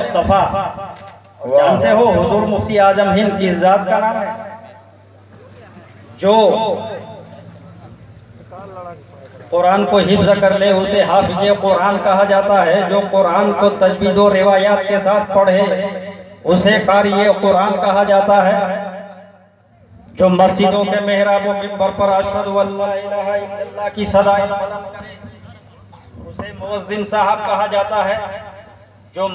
मुस्तफ़ा। जानते हो हुजूर मुफ्ती आजम हिंद किस जात का नाम है? जो कुरान को हिफ्ज़ कर ले उसे हाफिज़े कुरान कहा जाता है। जो कुरान को तजवीद और रिवायात के साथ पढ़े उसे क़ारिए कुरान कहा जाता है। जो मस्जिदों के मेहराब व मिंबर पर अशहदु अल्ला इलाहा इल्लल्लाह की सदाएं बुलंद करे उसे मुअज्जिन साहब कहा जाता है। जो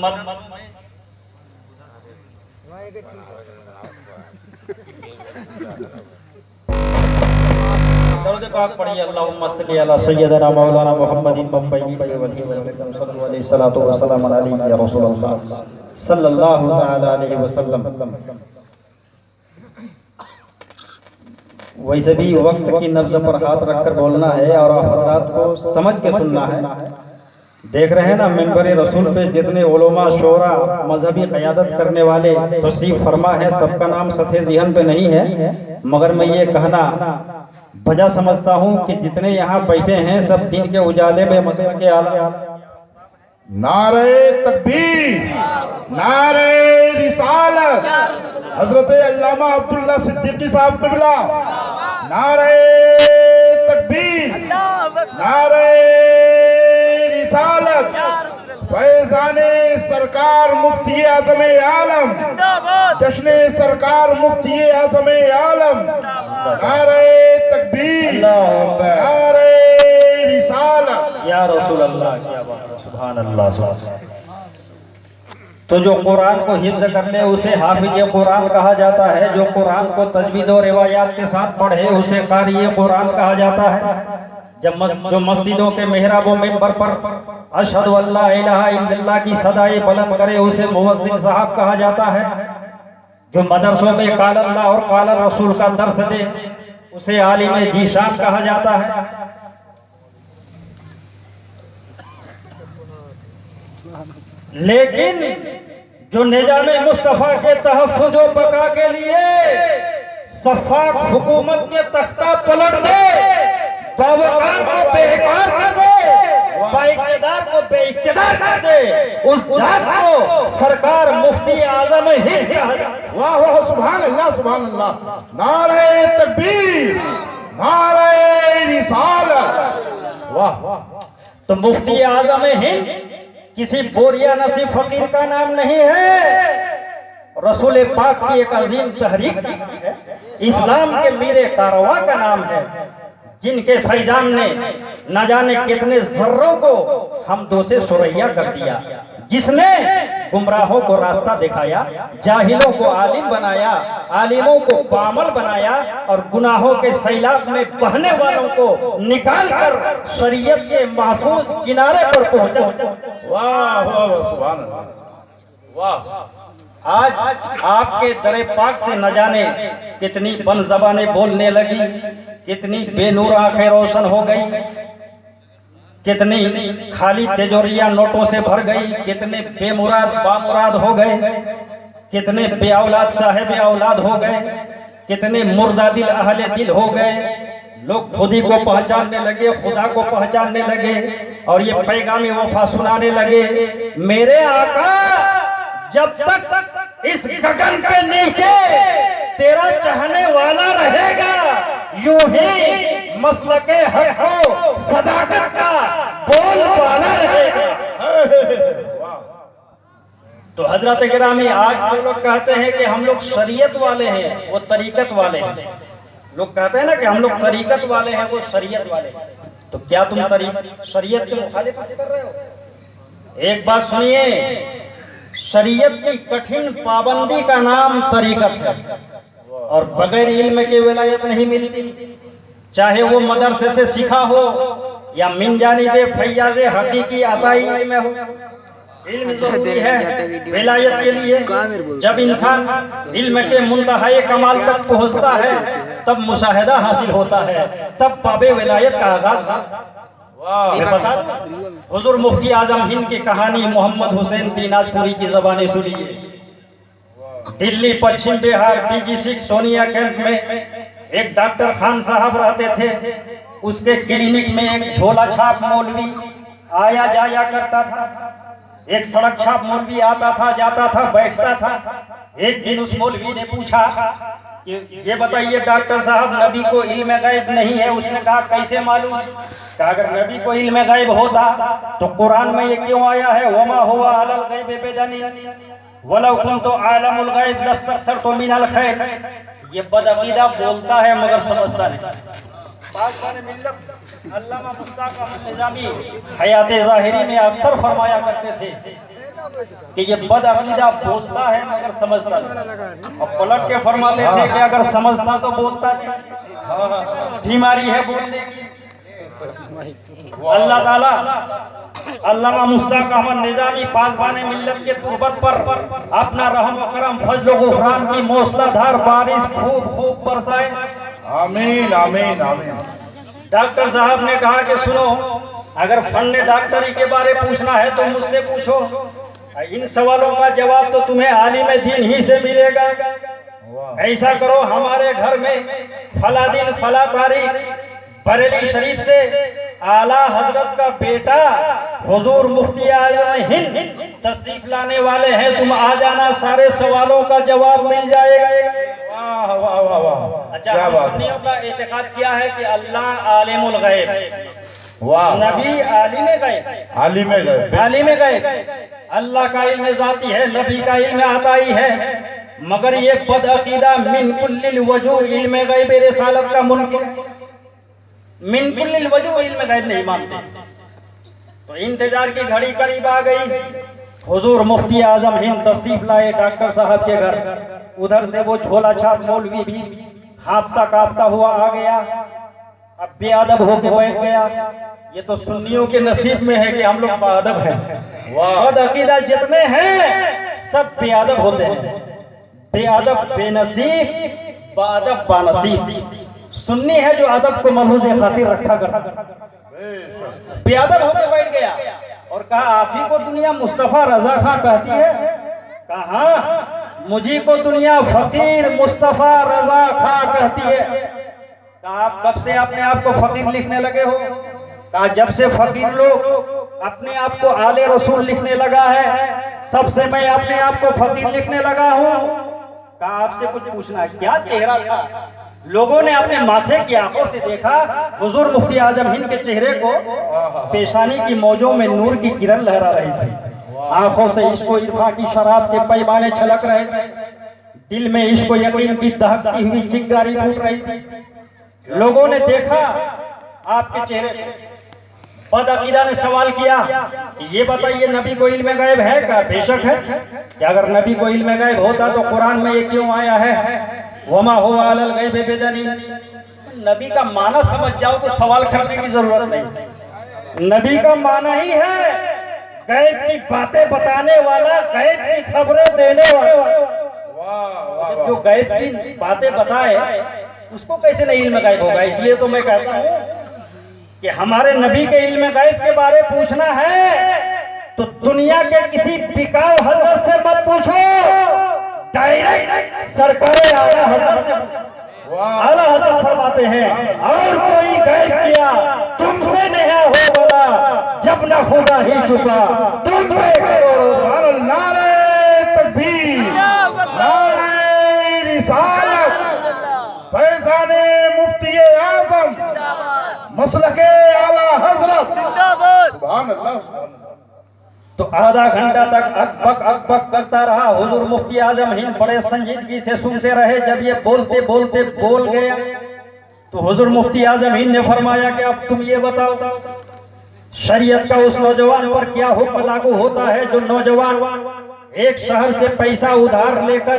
दरूद पाक पढ़िए, अल्लाहुम्मा सल्ली अला सय्यदना मौलाना मुहम्मदिन बम्बई सल्लल्लाहु अलैहि वसल्लम या रसूलल्लाह सल्लल्लाहु तआला अलैहि वसल्लम। वैसे भी वक्त की नब्ज़ पर हाथ रखकर बोलना है और आप हज़रात को समझ के सुनना है। देख रहे हैं ना मिंबर रसूल पे जितने उलमा शोरा मजहबी क़यादत करने वाले तशरीफ फरमा है, सबका नाम सथे ज़िहन पे नहीं है, मगर मैं ये कहना वजह समझता हूँ कि जितने यहाँ बैठे हैं सब दिन के उजाले में मसले के आला। नारे तकबीर, नारे रिसालत, हजरत अल्लामा अब्दुल्ला सिद्दीकी साहब क़िबला। नारे तकबीर, नारे रिसालत, फैज़ाने सरकार मुफ्ती आज़म आलम, जश्ने सरकार मुफ्ती आज़म आलम। नारे तकबीर, नारे रिसालत, या रसूल अल्लाह, क्या बात है, सुभान अल्लाह। तो जो कुरान को हिफ्ज़ कर ले उसे हाफिज़ कुरान कहा जाता है। जो कुरान को तजवीद और रिवायात के साथ पढ़े उसे क़ारिए कुरान कहा जाता है। जो मस्जिदों के मेहराब व मिंबर पर अशहदु अल्ला इलाहा इल्लल्लाह की सदाएं बुलंद करे उसे मुअज्जिन साहब कहा जाता है। जो मदरसों में क़ाल अल्लाह और क़ाल रसूल का दर्स दे उसे आलिम जीशान कहा जाता है। लेकिन जो निजामे मुस्तफ़ा के तहफ़्फ़ुज़ व बका के लिए सफ़ाक हुकूमत के तख्ता पलट दे, बावकार को बेकार कर दे, बाइक़्तिदार को बेइक़्तिदार कर दे, उस जात को सरकार मुफ्ती आज़म हिंद कहा जाता है। वाह वाह, सुभान अल्लाह, सुभान अल्लाह। नारे तकबीर, नारे रिसालत, वाह। तो मुफ्ती आज़म हिंद किसी बोरिया नसीब फकीर का नाम नहीं है, रसूल पाक की एक अजीम तहरीक है, इस्लाम के मीरे कारवां का नाम है, जिनके फैजान ने न जाने कितने जर्रों को हमदों से सुरैया कर दिया, जिसने गुमराहों को रास्ता दिखाया, जाहिलों को आलिम बनाया, आलिमों को बामल बनाया और गुनाहों के सैलाब में बहने वालों को निकाल कर शरीयत के महफूज किनारे पर पहुंचा। वाह वाह, सुभान अल्लाह, वाह। आज आपके दरे पाक से न जाने कितनी बन ज़बानें बोलने लगी, कितनी बेनूर आंखें रोशन हो गई, कितनी खाली तिजोरियां नोटों से भर गई, कितने बेमुराद बामुराद हो गए, कितने बे औलाद साहेब औलाद हो गए, कितने मुर्दा दिल अहले दिल हो गए। लोग खुदी को पहचानने लगे, खुदा को पहचानने लगे और ये पैगामी वफा सुनाने लगे। मेरे आका, जब तक इस गगन के नीचे तेरा चाहने वाला रहेगा, यूं ही मसलके हक को सदाकत का बोल वाला रहेगा। तो हजरत गिरामी, आज जो लोग कहते हैं कि हम लोग शरीयत वाले हैं, वो तरीकत वाले हैं। लोग कहते हैं ना कि हम लोग तरीकत वाले हैं, वो शरीयत वाले हैं। तो क्या तुम शरीयत की मुखालिफत कर रहे हो? एक बात सुनिए, शरीयत की कठिन पाबंदी का नाम तरीकत है और बगैर इल्म के विलायत नहीं मिलती, चाहे वो मदरसे से सीखा हो या मिन जानिबे फैयाज़े हकीकी अताई में हो। इल्म ज़रूरी है विलायत के लिए। जब इंसान इल्म के मुंतहाए कमाल तक पहुँचता है तब मुशाहिदा हासिल होता है, तब पाबे विलायत का आगाज। हुजूर मुफ्ती आजम हिंद की कहानी मोहम्मद हुसैन दिनाजपुरी की ज़बानी सुनिए। दिल्ली पश्चिम बिहार PG6 सोनिया कैंप में एक डॉक्टर खान साहब रहते थे। उसके क्लिनिक में एक झोला छाप मौलवी आया जाया करता था। एक सड़क छाप मौलवी आता था, जाता था, बैठता था। एक दिन उस मौलवी ने पूछा कि ये बताइए डॉक्टर साहब, नबी को इल्म गैब नहीं है। उसने कहा कैसे मालूम? कहा अगर नबी को इल्म गैब होता तो कुरान में ये क्यों आया है, वमा हुवा अलल गैबि बिदनीन वलौ कुन्तु आलमुल गैब लस्तक्सरतु मिनल खैर। ये बदअकीदा बोलता है मगर समझता नहीं। अल्लामा मुश्ताक अहमद निजामी हयात ज़ाहिरी में अक्सर फरमाया करते थे कि ये बदअकीदा बोलता है मगर समझता नहीं। और पलट के फरमाते थे कि अगर समझता तो बोलता नहीं। बीमारी है बोलने की। अल्लाह ताला अल्लामा मुश्ताक अहमद निजामी पासबाने मिल्लत के तुर्बत पर अपना रहम व करम फजल व गुफरान की मूसलाधार बारिश खूब खूब बरसाए। आमीन आमीन आमीन। डॉक्टर साहब ने कहा कि सुनो, अगर फन डॉक्टरी के बारे पूछना है तो मुझसे पूछो। इन सवालों का जवाब तो तुम्हें आलिम दीन ही से मिलेगा। ऐसा करो, हमारे घर में फला दिन फला तारीख बरेली शरीफ से आला हजरत का बेटा हुजूर मुफ्ती आजम हिंद तशरीफ लाने वाले हैं, तुम आ जाना, सारे सवालों का जवाब मिल जाएगा। वाह वाह वाह वाह। अच्छा, क्या बात। सुन्नियों का एतकाद क्या है कि अल्लाह आलिमुल गैब, वाह। नबी आलिम गैब। आलिम गैब, आलिम गैब अल्लाह का इल्म ज़ाती है, नबी का इल्म अताई है। मगर ये बदअकीदा मिन कुल्लिल वजूह इल्म गैब रिसालत का मुनकिर, मिन कुल्लिल वजूह इल्म गैब नहीं मानते। तो इंतजार की घड़ी करीब आ गई। हुजूर मुफ्ती आजम हिंद तशरीफ लाए डॉक्टर साहब के घर। उधर से वो झोला छाप मौलवी भी हाँफता कांपता हुआ आ गया। अब बेअदब होके बैठ गया। ये तो सुन्नियों के नसीब में है कि हम लोग बाअदब हैं। बदअकीदा जितने हैं सब बेअदब होते हैं। बेअदब बेनसीब, बाअदब बानसीब। सुन्नी है जो अदब को मलहूज़े खातिर रखा करता। बेअदब होके बैठ गया और कहा आप ही को दुनिया मुस्तफा रजा खां कहती है। कहा मुझी को दुनिया फकीर मुस्तफा रजा खां कहती है। कहा आप कब से अपने आप को फकीर लिखने लगे हो? कहा जब से फकीर लोग अपने आप को आले रसूल लिखने लगा है तब से मैं अपने आप को फकीर लिखने लगा हूँ। कहा आपसे कुछ पूछना है। क्या चेहरा था? लोगों ने अपने माथे की आंखों से देखा हुजूर मुफ्ती आजम हिंद के चेहरे को पेशानी की मौजों में नूर की किरण लहरा रही थी। आंखों से इश्को इरफा की शराब के पैमाने छलक रहे थे। दिल में इश्को यकीन की दहकती हुई चिंगारी फूट रही थी। लोगों ने देखा आपके चेहरे को। बदअकीदा ने सवाल किया कि ये बताइए नबी को इल्म गैब है क्या? बेशक है। कि अगर नबी को इल्म गैब होता तो कुरान में ये क्यों आया है, वमा हुवा अलल गैबि बिदनीन? नबी का माना समझ जाओ तो सवाल करने की जरूरत नहीं। नबी का माना ही है गैब की बातें बताने वाला, गैब की खबरें देने वाला। जो गैब की बातें बताए उसको कैसे नहीं इल्म गैब होगा? इसलिए तो मैं कहता हूँ कि हमारे नबी के इल्म गैब के बारे पूछना है तो दुनिया के किसी बिकाऊ हजरत से मत पूछो, डायरेक्ट सरकार आला हजरत से। आला हजरत फरमाते हैं और कोई गैब किया तुमसे नहीं हो बोला जब न खुदा ही चुका तुम पे करो। नारे तकबीर, नारे रिसालत, फैज़ाने मुफ्ती आज़म मसलके आला हजरत। सुभान अल्लाह। तो आधा घंटा तक अकबक करता रहा। हुजूर मुफ्ती आजम हिंद बड़े संजीदगी से सुनते रहे। जब ये बोलते बोलते बोल गया तो हुजूर मुफ्ती आजम हिंद ने फरमाया कि अब तुम ये बताओ शरीयत का उस नौजवान पर क्या हुक्म लागू होता है जो नौजवान एक शहर से पैसा उधार लेकर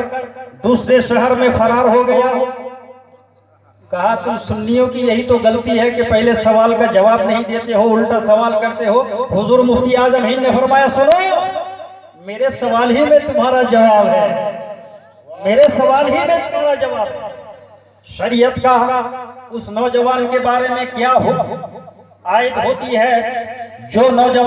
दूसरे शहर में फरार हो गया हो? कहा तुम सुन्नियों की यही तो गलती है कि पहले सवाल का जवाब नहीं देते हो, उल्टा सवाल करते हो। हुजूर मुफ्ती आजम हिंद ने फरमाया सुनो, मेरे सवाल ही में तुम्हारा जवाब है, मेरे सवाल ही में तुम्हारा जवाब है। शरीयत का उस नौजवान के बारे में क्या हुक्म आयत होती है जो नौजवान